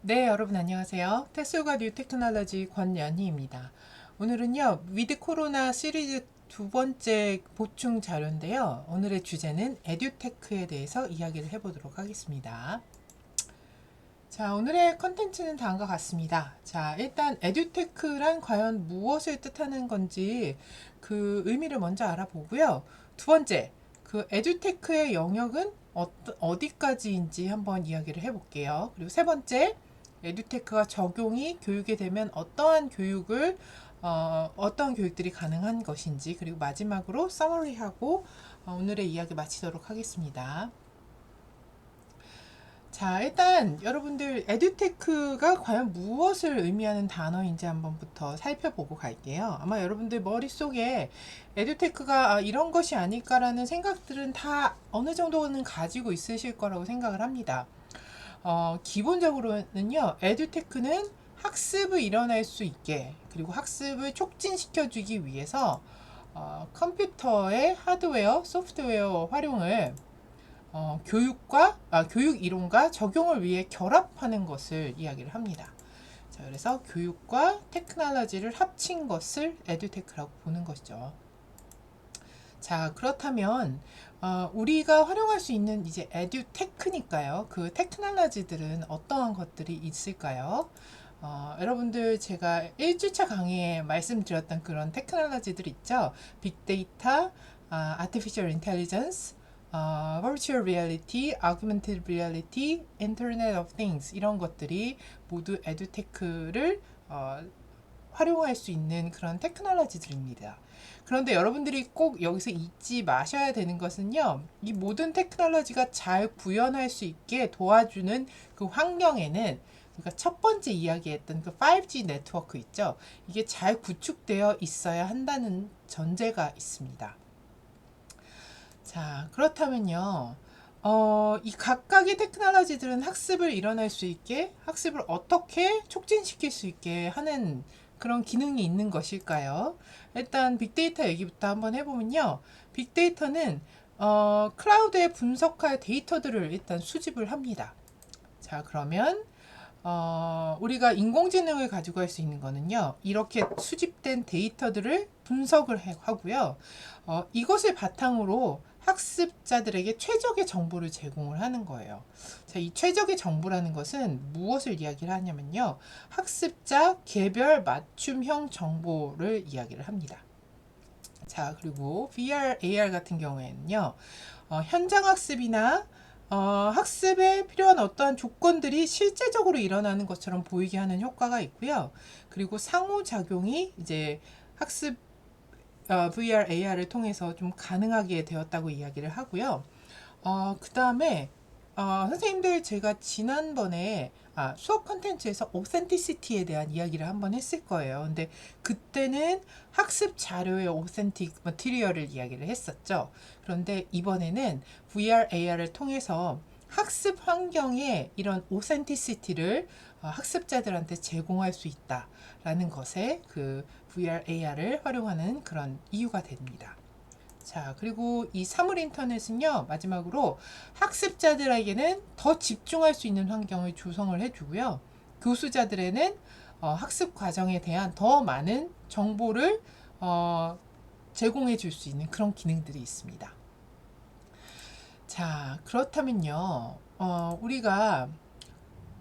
네, 여러분 안녕하세요. 테슬과 뉴 테크놀로지 권연희입니다. 오늘은요, 위드 코로나 시리즈 두 번째 보충 자료인데요. 오늘의 주제는 에듀테크에 대해서 이야기를 해보도록 하겠습니다. 자, 오늘의 컨텐츠는 다음과 같습니다. 자, 일단 에듀테크란 과연 무엇을 뜻하는 건지 그 의미를 먼저 알아보고요. 두 번째, 그 에듀테크의 영역은 어디까지인지 한번 이야기를 해볼게요. 그리고 세 번째, 에듀테크가 적용이 교육에 되면 어떠한 교육들이 가능한 것인지, 그리고 마지막으로 서머리하고 오늘의 이야기 마치도록 하겠습니다. 자, 일단 여러분들 에듀테크가 과연 무엇을 의미하는 단어인지 한번부터 살펴보고 갈게요. 아마 여러분들 머릿속에 에듀테크가 이런 것이 아닐까라는 생각들은 다 어느 정도는 가지고 있으실 거라고 생각을 합니다. 기본적으로는요, 에듀테크는 학습을 일어날 수 있게, 그리고 학습을 촉진시켜주기 위해서 컴퓨터의 하드웨어, 소프트웨어 활용을 교육 이론과 적용을 위해 결합하는 것을 이야기를 합니다. 자, 그래서 교육과 테크놀로지를 합친 것을 에듀테크라고 보는 것이죠. 자, 그렇다면 우리가 활용할 수 있는 이제 에듀테크니까요. 그 테크놀로지들은 어떠한 것들이 있을까요? 여러분들 제가 1주차 강의에 말씀드렸던 그런 테크놀로지들 있죠. 빅데이터, 아티피셜 인텔리전스, virtual reality, augmented reality, internet of things 이런 것들이 모두 에듀테크를 활용할 수 있는 그런 테크놀로지들입니다. 그런데 여러분들이 꼭 여기서 잊지 마셔야 되는 것은요, 이 모든 테크놀로지가 잘 구현할 수 있게 도와주는 그 환경에는, 그러니까 첫 번째 이야기했던 그 5G 네트워크 있죠, 이게 잘 구축되어 있어야 한다는 전제가 있습니다. 자, 그렇다면요, 이 각각의 테크놀로지들은 학습을 일어날 수 있게, 학습을 어떻게 촉진시킬 수 있게 하는 그런 기능이 있는 것일까요? 일단 빅데이터 얘기부터 한번 해보면요. 빅데이터는 클라우드에 분석할 데이터들을 일단 수집을 합니다. 자, 그러면 우리가 인공지능을 가지고 할 수 있는 거는요, 이렇게 수집된 데이터들을 분석을 하고요, 이것을 바탕으로 학습자들에게 최적의 정보를 제공을 하는 거예요. 자, 이 최적의 정보라는 것은 무엇을 이야기를 하냐면요, 학습자 개별 맞춤형 정보를 이야기를 합니다. 자, 그리고 VR, AR 같은 경우에는요, 현장 학습이나 학습에 필요한 어떠한 조건들이 실제적으로 일어나는 것처럼 보이게 하는 효과가 있고요. 그리고 상호작용이 이제 학습 VR, AR을 통해서 좀 가능하게 되었다고 이야기를 하고요. 그 다음에 선생님들 제가 지난번에 수업 컨텐츠에서 오센티시티에 대한 이야기를 한번 했을 거예요. 근데 그때는 학습 자료의 오센틱 머티리얼을 이야기를 했었죠. 그런데 이번에는 VR, AR을 통해서 학습 환경에 이런 오센티시티를 학습자들한테 제공할 수 있다라는 것에 그 VR, AR을 활용하는 그런 이유가 됩니다. 자, 그리고 이 사물 인터넷은요, 마지막으로 학습자들에게는 더 집중할 수 있는 환경을 조성을 해주고요. 교수자들에는 학습 과정에 대한 더 많은 정보를 제공해 줄 수 있는 그런 기능들이 있습니다. 자, 그렇다면요, 우리가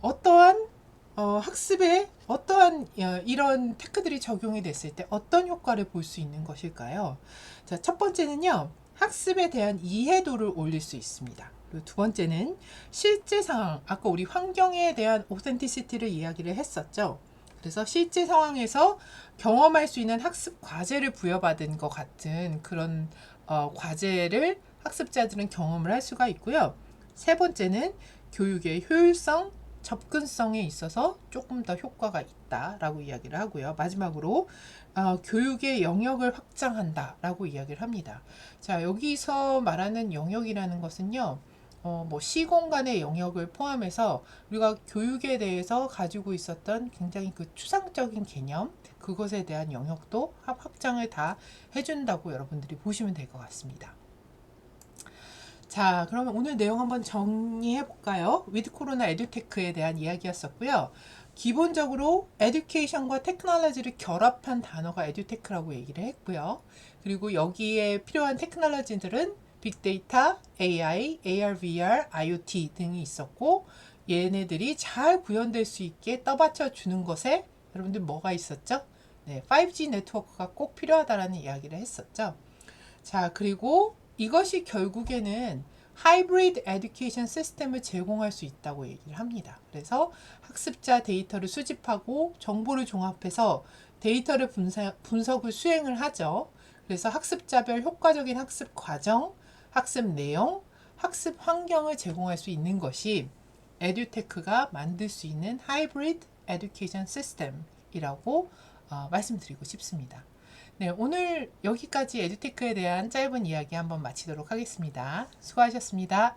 어떠한 학습에 어떠한 이런 테크들이 적용이 됐을 때 어떤 효과를 볼 수 있는 것일까요? 자, 첫 번째는요, 학습에 대한 이해도를 올릴 수 있습니다. 그리고 두 번째는 실제 상황, 아까 우리 환경에 대한 오센티시티를 이야기를 했었죠. 그래서 실제 상황에서 경험할 수 있는 학습 과제를 부여받은 것 같은 그런 과제를 학습자들은 경험을 할 수가 있고요. 세 번째는 교육의 효율성, 접근성에 있어서 조금 더 효과가 있다라고 이야기를 하고요. 마지막으로 교육의 영역을 확장한다라고 이야기를 합니다. 자, 여기서 말하는 영역이라는 것은요, 뭐 시공간의 영역을 포함해서 우리가 교육에 대해서 가지고 있었던 굉장히 그 추상적인 개념, 그것에 대한 영역도 확장을 다 해준다고 여러분들이 보시면 될 것 같습니다. 자, 그러면 오늘 내용 한번 정리해 볼까요? 위드 코로나 에듀테크에 대한 이야기였었고요. 기본적으로 에듀케이션과 테크놀로지를 결합한 단어가 에듀테크라고 얘기를 했고요. 그리고 여기에 필요한 테크놀로지들은 빅데이터, AI, AR, VR, IoT 등이 있었고, 얘네들이 잘 구현될 수 있게 떠받쳐 주는 것에 여러분들 뭐가 있었죠? 네, 5G 네트워크가 꼭 필요하다라는 이야기를 했었죠. 자, 그리고 이것이 결국에는 하이브리드 에듀케이션 시스템을 제공할 수 있다고 얘기를 합니다. 그래서 학습자 데이터를 수집하고 정보를 종합해서 데이터를 분석을 수행을 하죠. 그래서 학습자별 효과적인 학습 과정, 학습 내용, 학습 환경을 제공할 수 있는 것이 에듀테크가 만들 수 있는 하이브리드 에듀케이션 시스템이라고 말씀드리고 싶습니다. 네, 오늘 여기까지 에듀테크에 대한 짧은 이야기 한번 마치도록 하겠습니다. 수고하셨습니다.